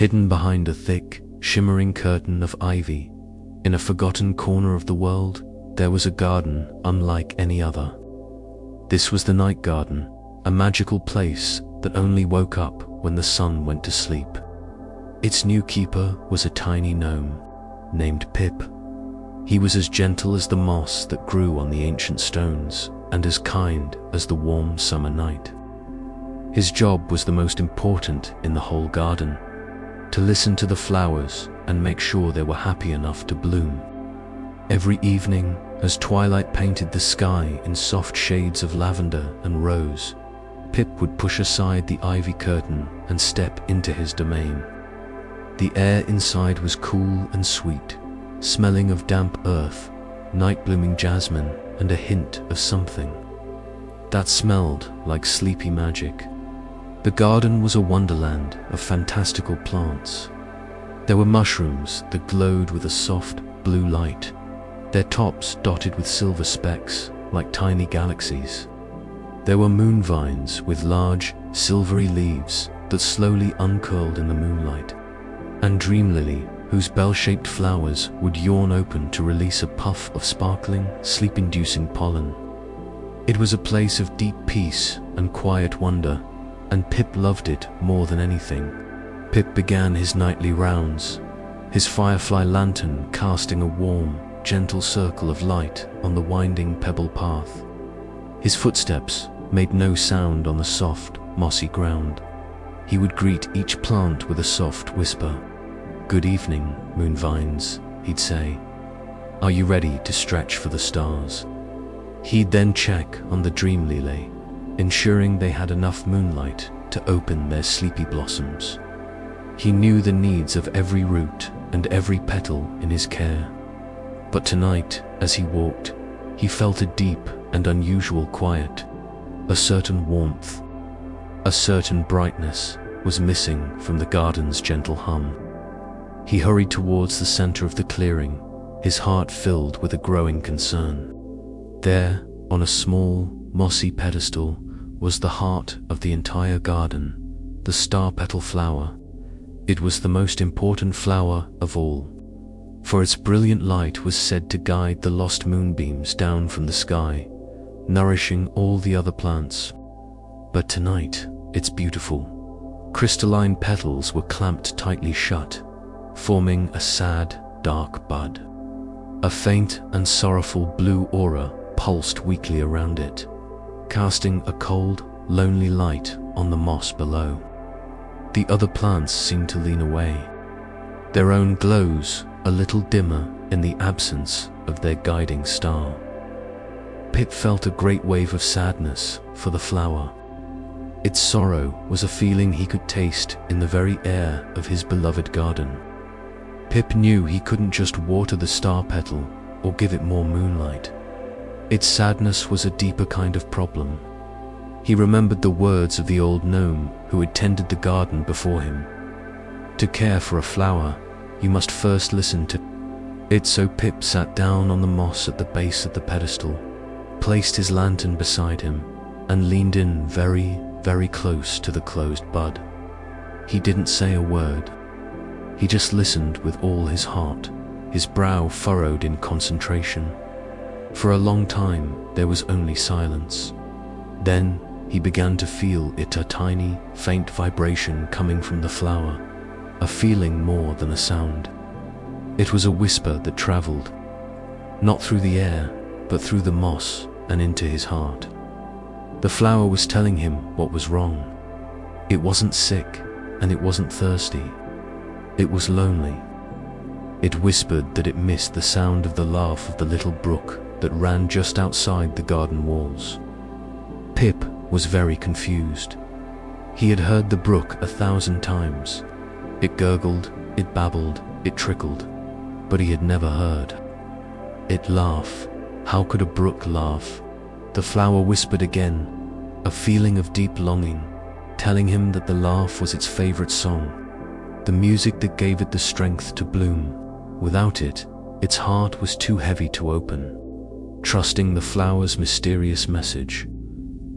Hidden behind a thick, shimmering curtain of ivy, in a forgotten corner of the world, there was a garden unlike any other. This was the night garden, a magical place that only woke up when the sun went to sleep. Its new keeper was a tiny gnome named Pip. He was as gentle as the moss that grew on the ancient stones and as kind as the warm summer night. His job was the most important in the whole garden, to listen to the flowers and make sure they were happy enough to bloom. Every evening, as twilight painted the sky in soft shades of lavender and rose, Pip would push aside the ivy curtain and step into his domain. The air inside was cool and sweet, smelling of damp earth, night-blooming jasmine, and a hint of something that smelled like sleepy magic. The garden was a wonderland of fantastical plants. There were mushrooms that glowed with a soft blue light, their tops dotted with silver specks like tiny galaxies. There were moon vines with large, silvery leaves that slowly uncurled in the moonlight, and dream lily whose bell-shaped flowers would yawn open to release a puff of sparkling, sleep-inducing pollen. It was a place of deep peace and quiet wonder, and Pip loved it more than anything. Pip began his nightly rounds, his firefly lantern casting a warm, gentle circle of light on the winding pebble path. His footsteps made no sound on the soft, mossy ground. He would greet each plant with a soft whisper. "Good evening, moon vines," he'd say. "Are you ready to stretch for the stars?" He'd then check on the dream lily, ensuring they had enough moonlight to open their sleepy blossoms. He knew the needs of every root and every petal in his care. But tonight, as he walked, he felt a deep and unusual quiet. A certain warmth, a certain brightness was missing from the garden's gentle hum. He hurried towards the center of the clearing, his heart filled with a growing concern. There, on a small, mossy pedestal, was the heart of the entire garden, the star-petal flower. It was the most important flower of all, for its brilliant light was said to guide the lost moonbeams down from the sky, nourishing all the other plants. But tonight, its beautiful, crystalline petals were clamped tightly shut, forming a sad, dark bud. A faint and sorrowful blue aura pulsed weakly around it, casting a cold, lonely light on the moss below. The other plants seemed to lean away, their own glows a little dimmer in the absence of their guiding star. Pip felt a great wave of sadness for the flower. Its sorrow was a feeling he could taste in the very air of his beloved garden. Pip knew he couldn't just water the star petal or give it more moonlight. Its sadness was a deeper kind of problem. He remembered the words of the old gnome who had tended the garden before him. To care for a flower, you must first listen to it. So Pip sat down on the moss at the base of the pedestal, placed his lantern beside him, and leaned in very, very close to the closed bud. He didn't say a word. He just listened with all his heart, his brow furrowed in concentration. For a long time, there was only silence. Then, he began to feel it, a tiny, faint vibration coming from the flower, a feeling more than a sound. It was a whisper that traveled, not through the air, but through the moss and into his heart. The flower was telling him what was wrong. It wasn't sick, and it wasn't thirsty. It was lonely. It whispered that it missed the sound of the laugh of the little brook that ran just outside the garden walls. Pip was very confused. He had heard the brook 1,000 times. It gurgled, it babbled, it trickled, but he had never heard it laugh. How could a brook laugh? The flower whispered again, a feeling of deep longing, telling him that the laugh was its favorite song, the music that gave it the strength to bloom. Without it, its heart was too heavy to open. Trusting the flower's mysterious message,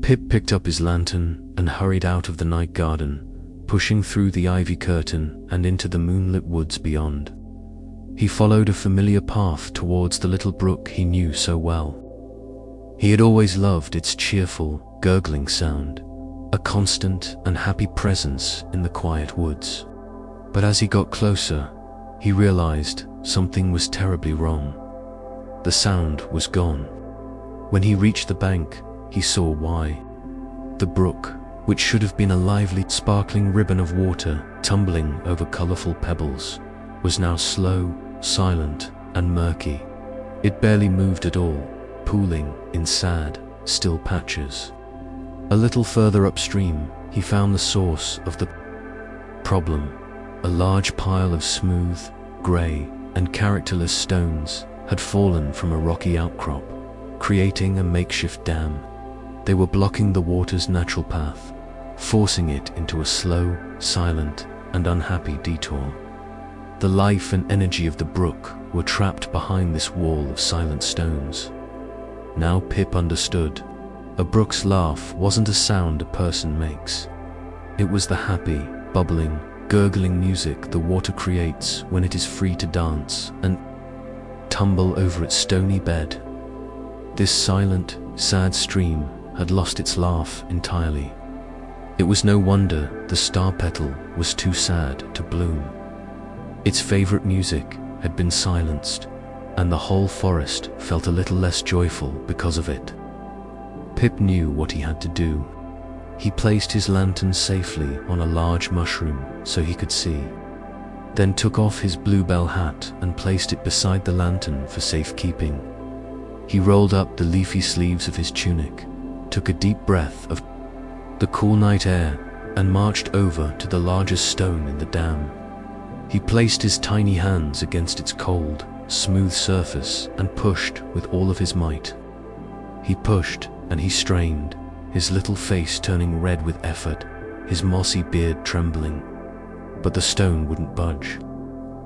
Pip picked up his lantern and hurried out of the night garden, pushing through the ivy curtain and into the moonlit woods beyond. He followed a familiar path towards the little brook he knew so well. He had always loved its cheerful, gurgling sound, a constant and happy presence in the quiet woods. But as he got closer, he realized something was terribly wrong. The sound was gone. When he reached the bank, he saw why. The brook, which should have been a lively, sparkling ribbon of water tumbling over colorful pebbles, was now slow, silent, and murky. It barely moved at all, pooling in sad, still patches. A little further upstream, he found the source of the problem. A large pile of smooth, grey, and characterless stones had fallen from a rocky outcrop, creating a makeshift dam. They were blocking the water's natural path, forcing it into a slow, silent, and unhappy detour. The life and energy of the brook were trapped behind this wall of silent stones. Now Pip understood. A brook's laugh wasn't a sound a person makes. It was the happy, bubbling, gurgling music the water creates when it is free to dance and tumble over its stony bed. This silent, sad stream had lost its laugh entirely. It was no wonder the star-petal was too sad to bloom. Its favorite music had been silenced, and the whole forest felt a little less joyful because of it. Pip knew what he had to do. He placed his lantern safely on a large mushroom so he could see, then took off his bluebell hat and placed it beside the lantern for safekeeping. He rolled up the leafy sleeves of his tunic, took a deep breath of the cool night air, and marched over to the largest stone in the dam. He placed his tiny hands against its cold, smooth surface and pushed with all of his might. He pushed and he strained, his little face turning red with effort, his mossy beard trembling. But the stone wouldn't budge.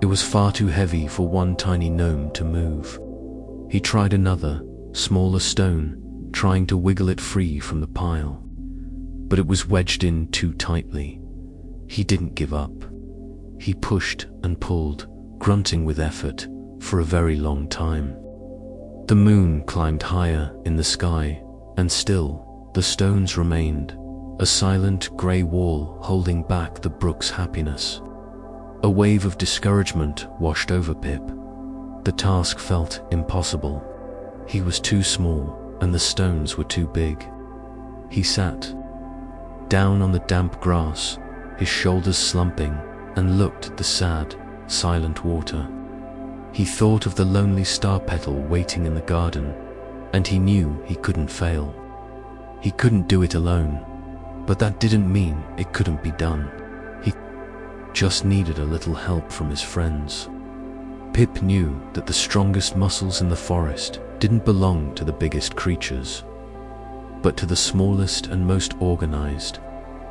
It was far too heavy for one tiny gnome to move. He tried another, smaller stone, trying to wiggle it free from the pile. But it was wedged in too tightly. He didn't give up. He pushed and pulled, grunting with effort, for a very long time. The moon climbed higher in the sky, and still, the stones remained, a silent grey wall holding back the brook's happiness. A wave of discouragement washed over Pip. The task felt impossible. He was too small, and the stones were too big. He sat down on the damp grass, his shoulders slumping, and looked at the sad, silent water. He thought of the lonely star-petal waiting in the garden, and he knew he couldn't fail. He couldn't do it alone, but that didn't mean it couldn't be done. He just needed a little help from his friends. Pip knew that the strongest muscles in the forest didn't belong to the biggest creatures, but to the smallest and most organized.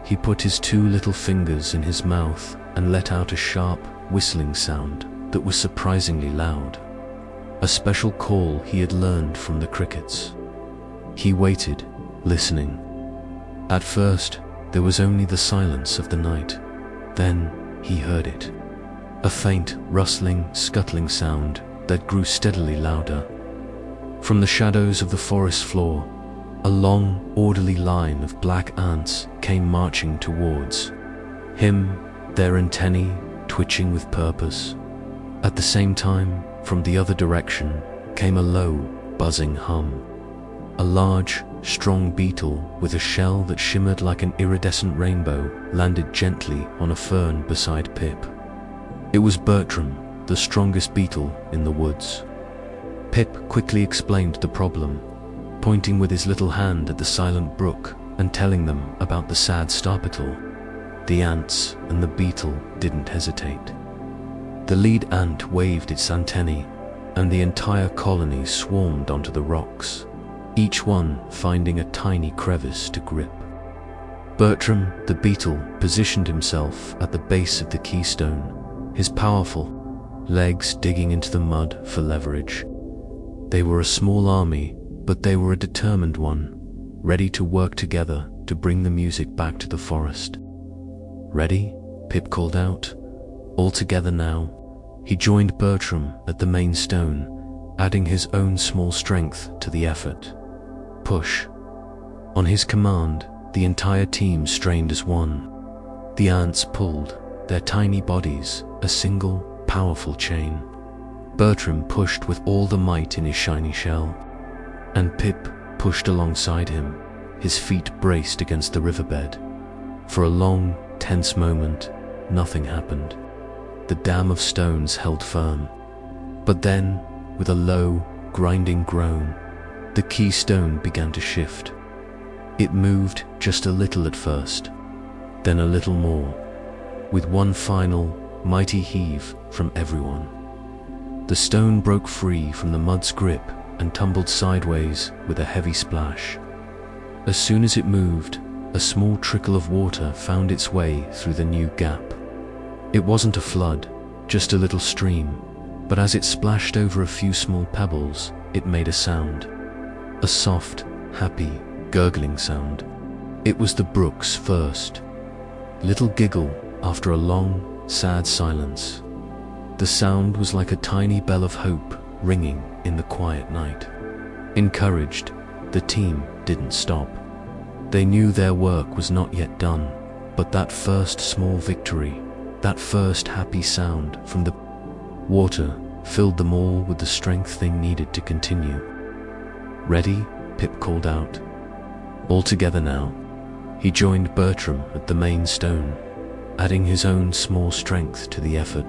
He put his two little fingers in his mouth and let out a sharp, whistling sound that was surprisingly loud. A special call he had learned from the crickets. He waited, listening. At first, there was only the silence of the night. Then he heard it. A faint, rustling, scuttling sound that grew steadily louder. From the shadows of the forest floor, a long, orderly line of black ants came marching towards him, their antennae twitching with purpose. At the same time, from the other direction, came a low, buzzing hum. A large, strong beetle with a shell that shimmered like an iridescent rainbow landed gently on a fern beside Pip. It was Bertram, the strongest beetle in the woods. Pip quickly explained the problem, pointing with his little hand at the Silent Brook and telling them about the sad star-petal. The ants and the beetle didn't hesitate. The lead ant waved its antennae, and the entire colony swarmed onto the rocks, each one finding a tiny crevice to grip. Bertram, the beetle, positioned himself at the base of the keystone, his powerful legs digging into the mud for leverage. They were a small army, but they were a determined one, ready to work together to bring the music back to the forest. "Ready?" Pip called out. All together now. He joined Bertram at the main stone, adding his own small strength to the effort. Push. On his command, the entire team strained as one. The ants pulled, their tiny bodies, a single, powerful chain. Bertram pushed with all the might in his shiny shell, and Pip pushed alongside him, his feet braced against the riverbed. For a long, tense moment, nothing happened. The dam of stones held firm. But then, with a low, grinding groan, the keystone began to shift. It moved just a little at first, then a little more, with one final, mighty heave from everyone. The stone broke free from the mud's grip and tumbled sideways with a heavy splash. As soon as it moved, a small trickle of water found its way through the new gap. It wasn't a flood, just a little stream, but as it splashed over a few small pebbles, it made a sound. A soft, happy, gurgling sound. It was the brook's first little giggle after a long, sad silence. The sound was like a tiny bell of hope ringing in the quiet night. Encouraged, the team didn't stop. They knew their work was not yet done, but that first small victory, that first happy sound from the water filled them all with the strength they needed to continue. "Ready?" Pip called out. All together now. He joined Bertram at the main stone, adding his own small strength to the effort.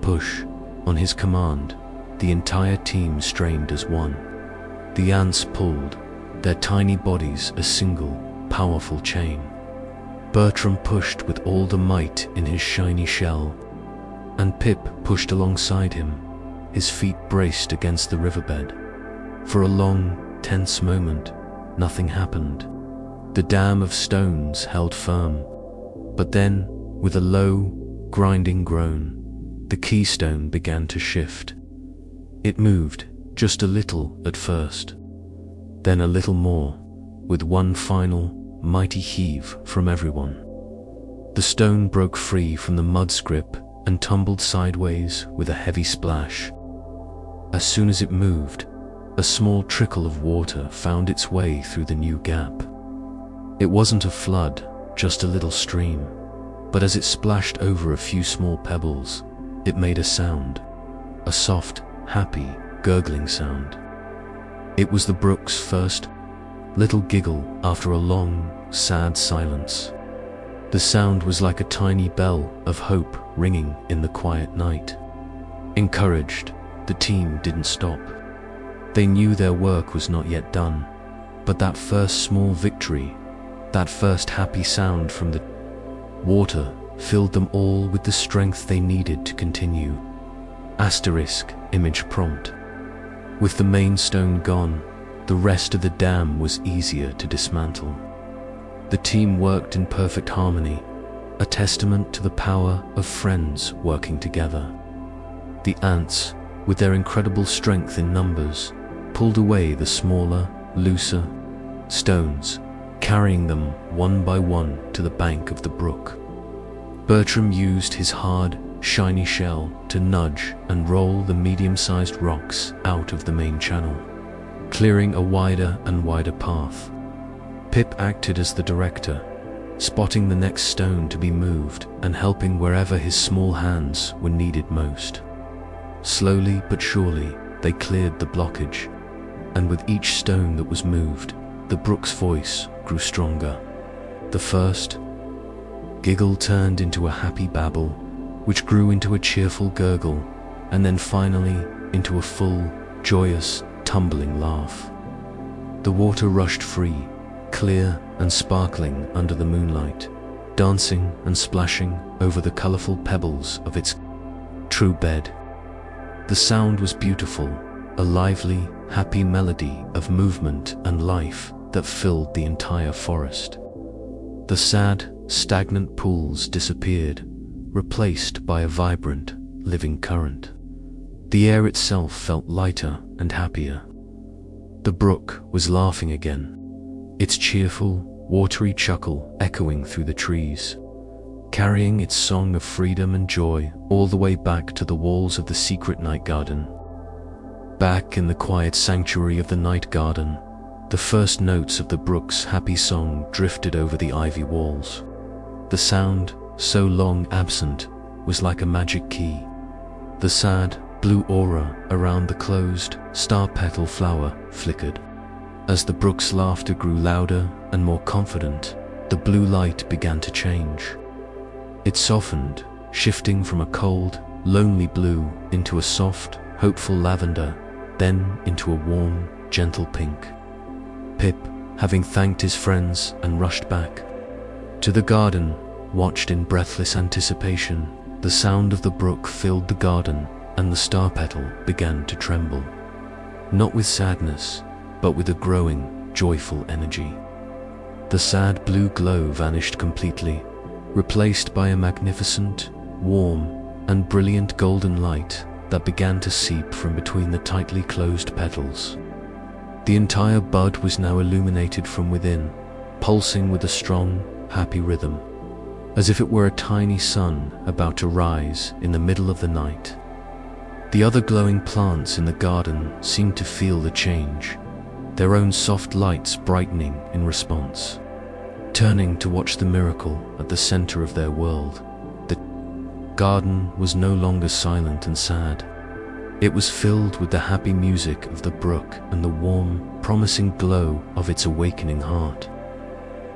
Push. On his command, the entire team strained as one. The ants pulled, their tiny bodies a single, powerful chain. Bertram pushed with all the might in his shiny shell, and Pip pushed alongside him, his feet braced against the riverbed. For a long, tense moment, nothing happened. The dam of stones held firm, but then, with a low, grinding groan, the keystone began to shift. It moved, just a little at first, then a little more, with one final, mighty heave from everyone. The stone broke free from the mud's grip and tumbled sideways with a heavy splash. As soon as it moved, a small trickle of water found its way through the new gap. It wasn't a flood, just a little stream, but as it splashed over a few small pebbles, it made a sound, a soft, happy, gurgling sound. It was the brook's first little giggle after a long, sad silence. The sound was like a tiny bell of hope ringing in the quiet night. Encouraged, the team didn't stop. They knew their work was not yet done, but that first small victory, that first happy sound from the water filled them all with the strength they needed to continue. Image prompt. With the main stone gone, the rest of the dam was easier to dismantle. The team worked in perfect harmony, a testament to the power of friends working together. The ants, with their incredible strength in numbers, pulled away the smaller, looser stones, carrying them one by one to the bank of the brook. Bertram used his hard, shiny shell to nudge and roll the medium-sized rocks out of the main channel, clearing a wider and wider path. Pip acted as the director, spotting the next stone to be moved and helping wherever his small hands were needed most. Slowly but surely, they cleared the blockage, and with each stone that was moved, the brook's voice grew stronger. The first giggle turned into a happy babble, which grew into a cheerful gurgle, and then finally into a full, joyous, tumbling laugh. The water rushed free, clear and sparkling under the moonlight, dancing and splashing over the colorful pebbles of its true bed. The sound was beautiful, a lively, happy melody of movement and life that filled the entire forest. The sad, stagnant pools disappeared, replaced by a vibrant, living current. The air itself felt lighter and happier. The brook was laughing again, its cheerful, watery chuckle echoing through the trees. carrying its song of freedom and joy all the way back to the walls of the secret night garden. Back in the quiet sanctuary of the night garden, the first notes of the brook's happy song drifted over the ivy walls. The sound, so long absent, was like a magic key. The sad, blue aura around the closed, star-petal flower flickered. As the brook's laughter grew louder and more confident, the blue light began to change. It softened, shifting from a cold, lonely blue into a soft, hopeful lavender, then into a warm, gentle pink. Pip, having thanked his friends and rushed back to the garden, watched in breathless anticipation. The sound of the brook filled the garden, and the star-petal began to tremble. Not with sadness, but with a growing, joyful energy. The sad blue glow vanished completely, replaced by a magnificent, warm, and brilliant golden light that began to seep from between the tightly closed petals. The entire bud was now illuminated from within, pulsing with a strong, happy rhythm, as if it were a tiny sun about to rise in the middle of the night. The other glowing plants in the garden seemed to feel the change, their own soft lights brightening in response. Turning to watch the miracle at the center of their world, the garden was no longer silent and sad. It was filled with the happy music of the brook and the warm, promising glow of its awakening heart.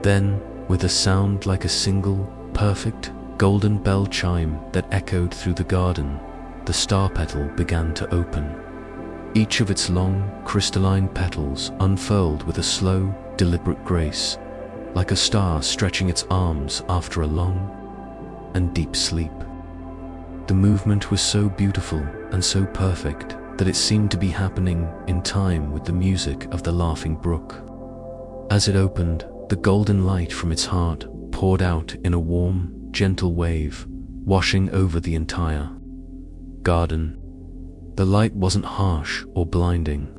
Then, with a sound like a single, perfect, golden bell chime that echoed through the garden, the star-petal began to open. Each of its long, crystalline petals unfurled with a slow, deliberate grace, like a star stretching its arms after a long and deep sleep. The movement was so beautiful and so perfect that it seemed to be happening in time with the music of the laughing brook. As it opened, the golden light from its heart poured out in a warm, gentle wave, washing over the entire garden. The light wasn't harsh or blinding.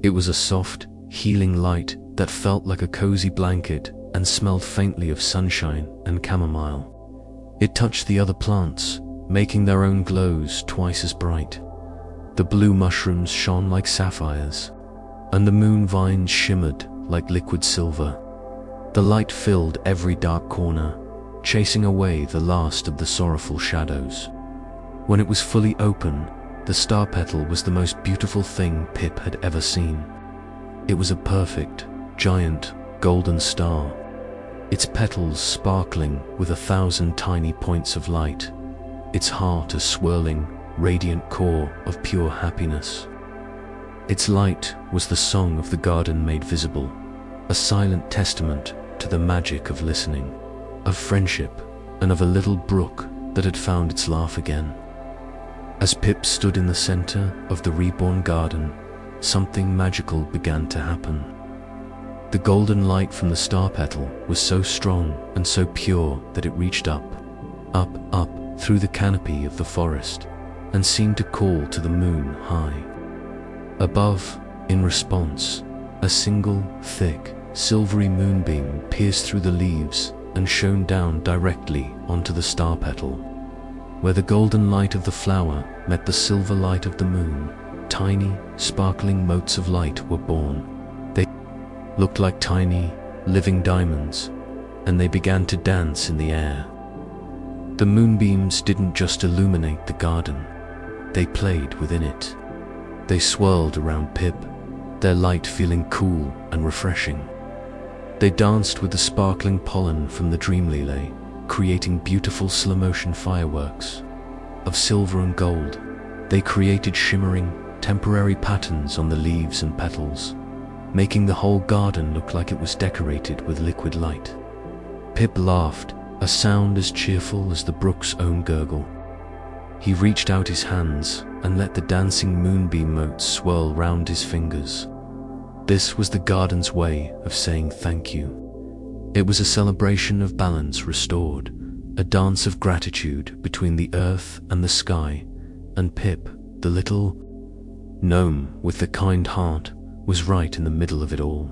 It was a soft, healing light that felt like a cozy blanket and smelled faintly of sunshine and chamomile. It touched the other plants, making their own glows twice as bright. The blue mushrooms shone like sapphires, and the moon vines shimmered like liquid silver. The light filled every dark corner, chasing away the last of the sorrowful shadows. When it was fully open, the star-petal was the most beautiful thing Pip had ever seen. It was a perfect, giant, golden star, its petals sparkling with 1,000 tiny points of light, its heart a swirling, radiant core of pure happiness. Its light was the song of the garden made visible, a silent testament to the magic of listening, of friendship, and of a little brook that had found its laugh again. As Pip stood in the center of the reborn garden, something magical began to happen. The golden light from the star-petal was so strong and so pure that it reached up through the canopy of the forest and seemed to call to the moon high. Above, in response, a single, thick, silvery moonbeam pierced through the leaves and shone down directly onto the star-petal. Where the golden light of the flower met the silver light of the moon, tiny, sparkling motes of light were born. They looked like tiny, living diamonds, and they began to dance in the air. The moonbeams didn't just illuminate the garden, they played within it. They swirled around Pip, their light feeling cool and refreshing. They danced with the sparkling pollen from the dream lily, creating beautiful slow-motion fireworks. Of silver and gold, they created shimmering, temporary patterns on the leaves and petals, making the whole garden look like it was decorated with liquid light. Pip laughed, a sound as cheerful as the brook's own gurgle. He reached out his hands and let the dancing moonbeam motes swirl round his fingers. This was the garden's way of saying thank you. It was a celebration of balance restored, a dance of gratitude between the earth and the sky, and Pip, the little gnome with the kind heart, was right in the middle of it all.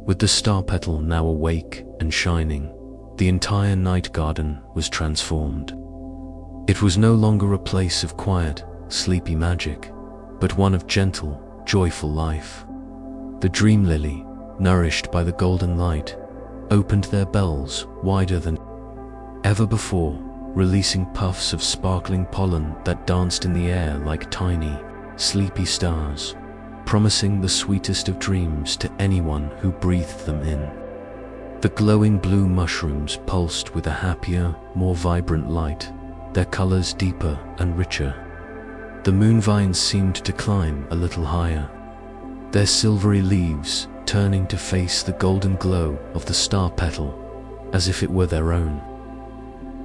With the star-petal now awake and shining, the entire night garden was transformed. It was no longer a place of quiet, sleepy magic, but one of gentle, joyful life. The dream lily, nourished by the golden light, opened their bells wider than ever before, releasing puffs of sparkling pollen that danced in the air like tiny, sleepy stars, promising the sweetest of dreams to anyone who breathed them in. The glowing blue mushrooms pulsed with a happier, more vibrant light, their colors deeper and richer. The moonvines seemed to climb a little higher, their silvery leaves turning to face the golden glow of the star-petal, as if it were their own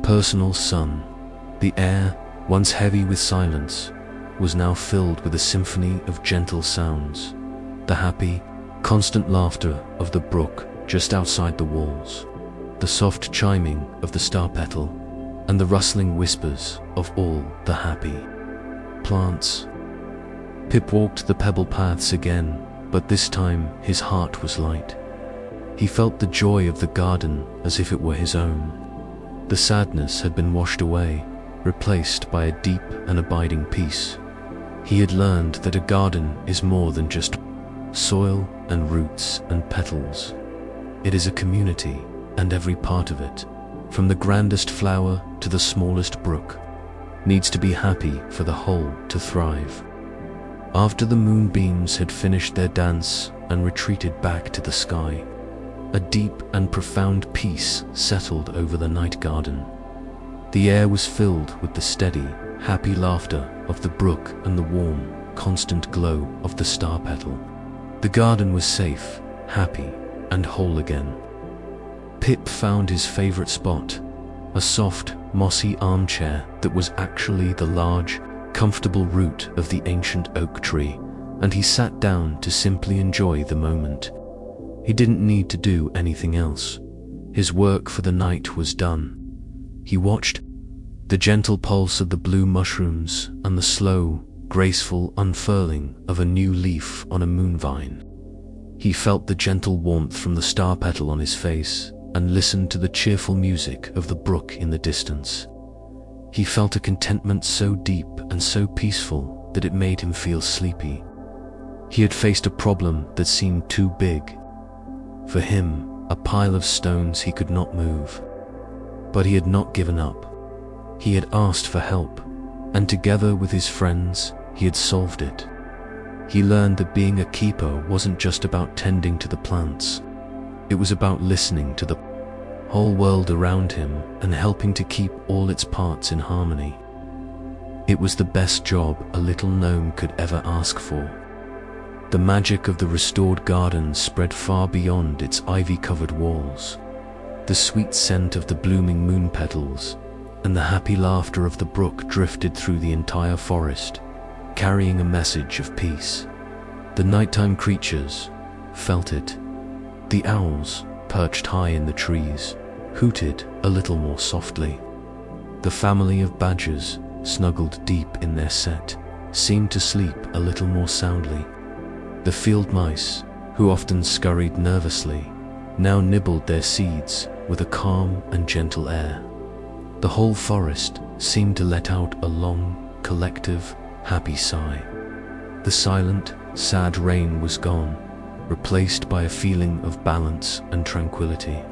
personal sun. The air, once heavy with silence, was now filled with a symphony of gentle sounds, the happy, constant laughter of the brook just outside the walls, the soft chiming of the star-petal, and the rustling whispers of all the happy plants. Pip walked the pebble paths again, but this time his heart was light. He felt the joy of the garden as if it were his own. The sadness had been washed away, replaced by a deep and abiding peace. He had learned that a garden is more than just soil and roots and petals. It is a community, and every part of it, from the grandest flower to the smallest brook, needs to be happy for the whole to thrive. After the moonbeams had finished their dance and retreated back to the sky, a deep and profound peace settled over the night garden. The air was filled with the steady, happy laughter of the brook and the warm, constant glow of the star-petal. The garden was safe, happy, and whole again. Pip found his favorite spot, a soft, mossy armchair that was actually the large, comfortable root of the ancient oak tree, and he sat down to simply enjoy the moment. He didn't need to do anything else. His work for the night was done. He watched the gentle pulse of the blue mushrooms and the slow, graceful unfurling of a new leaf on a moonvine. He felt the gentle warmth from the star-petal on his face and listened to the cheerful music of the brook in the distance. He felt a contentment so deep and so peaceful that it made him feel sleepy. He had faced a problem that seemed too big. For him, a pile of stones he could not move. But he had not given up. He had asked for help, and together with his friends, he had solved it. He learned that being a keeper wasn't just about tending to the plants. It was about listening to the whole world around him and helping to keep all its parts in harmony. It was the best job a little gnome could ever ask for. The magic of the restored garden spread far beyond its ivy-covered walls. The sweet scent of the blooming moon petals and the happy laughter of the brook drifted through the entire forest, carrying a message of peace. The nighttime creatures felt it. The owls, perched high in the trees, hooted a little more softly. The family of badgers, snuggled deep in their set, seemed to sleep a little more soundly. The field mice, who often scurried nervously, now nibbled their seeds with a calm and gentle air. The whole forest seemed to let out a long, collective, happy sigh. The silent, sad rain was gone, replaced by a feeling of balance and tranquility.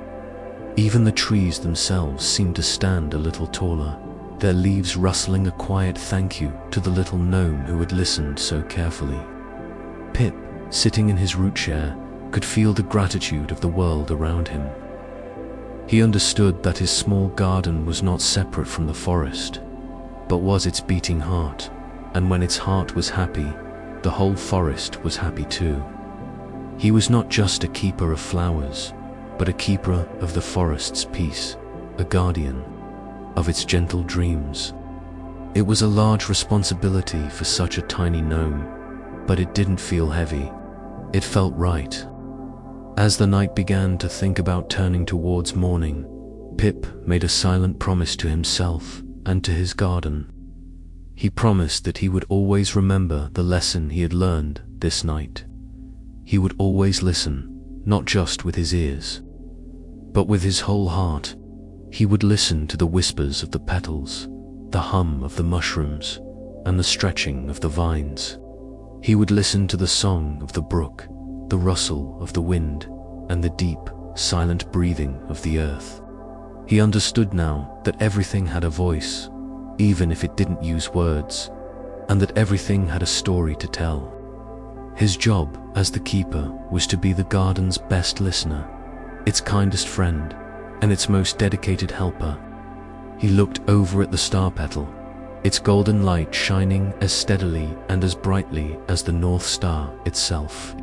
Even the trees themselves seemed to stand a little taller, their leaves rustling a quiet thank you to the little gnome who had listened so carefully. Pip, sitting in his root chair, could feel the gratitude of the world around him. He understood that his small garden was not separate from the forest, but was its beating heart, and when its heart was happy, the whole forest was happy too. He was not just a keeper of flowers, but a keeper of the forest's peace, a guardian of its gentle dreams. It was a large responsibility for such a tiny gnome, but it didn't feel heavy. It felt right. As the night began to think about turning towards morning, Pip made a silent promise to himself and to his garden. He promised that he would always remember the lesson he had learned this night. He would always listen, not just with his ears, but with his whole heart, He would listen to the whispers of the petals, the hum of the mushrooms, and the stretching of the vines. He would listen to the song of the brook, the rustle of the wind, and the deep, silent breathing of the earth. He understood now that everything had a voice, even if it didn't use words, and that everything had a story to tell. His job as the keeper was to be the garden's best listener, its kindest friend, and its most dedicated helper. He looked over at the star-petal, its golden light shining as steadily and as brightly as the North Star itself.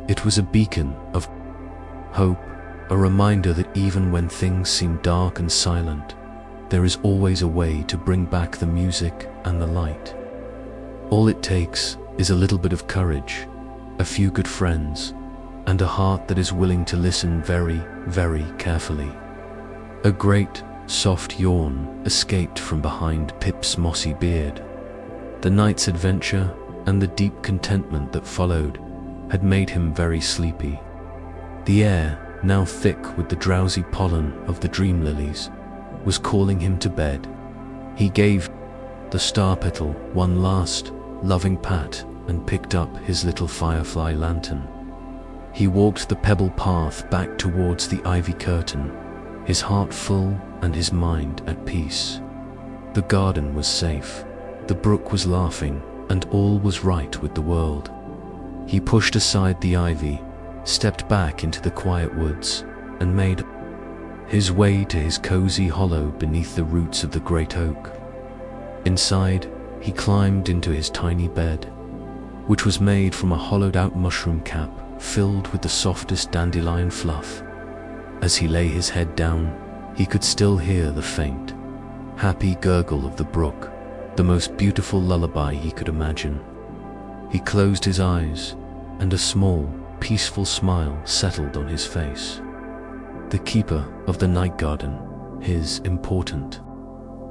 It was a beacon of hope, a reminder that even when things seem dark and silent, there is always a way to bring back the music and the light. All it takes is a little bit of courage, a few good friends, and a heart that is willing to listen very, very carefully. A great, soft yawn escaped from behind Pip's mossy beard. The night's adventure and the deep contentment that followed had made him very sleepy. The air, now thick with the drowsy pollen of the dream lilies, was calling him to bed. He gave the star-petal one last, loving pat and picked up his little firefly lantern. He walked the pebble path back towards the ivy curtain, his heart full and his mind at peace. The garden was safe, the brook was laughing, and all was right with the world. He pushed aside the ivy, stepped back into the quiet woods, and made his way to his cozy hollow beneath the roots of the great oak. Inside, he climbed into his tiny bed, which was made from a hollowed-out mushroom cap filled with the softest dandelion fluff. As he lay his head down, he could still hear the faint, happy gurgle of the brook, the most beautiful lullaby he could imagine. He closed his eyes, and a small, peaceful smile settled on his face. The keeper of the night garden, his important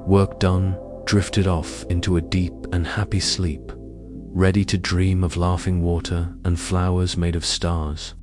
work done, drifted off into a deep and happy sleep, ready to dream of laughing water and flowers made of stars.